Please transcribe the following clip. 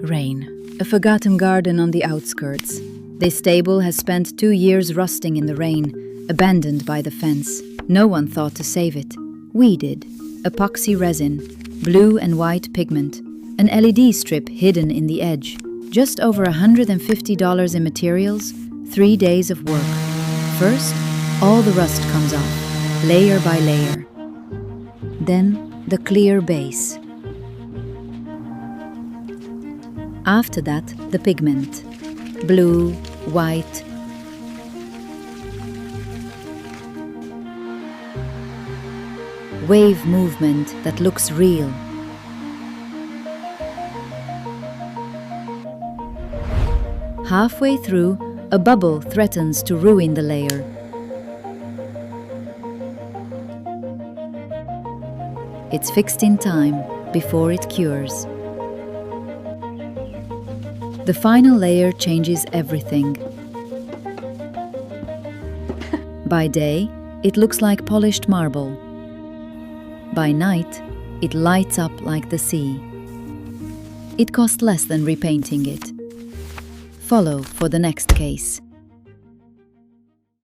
Rain. A forgotten garden on the outskirts. This stable has spent 2 years rusting in the rain, abandoned by the fence. No one thought to save it. We did. Epoxy resin, blue and white pigment, an LED strip hidden in the edge. Just over $150 in materials, 3 days of work. First, all the rust comes off, layer by layer. Then, the clear base. After that, the pigment. Blue, white. Wave movement that looks real. Halfway through, a bubble threatens to ruin the layer. It's fixed in time before it cures. The final layer changes everything. By day, it looks like polished marble. By night, it lights up like the sea. It costs less than repainting it. Follow for the next case.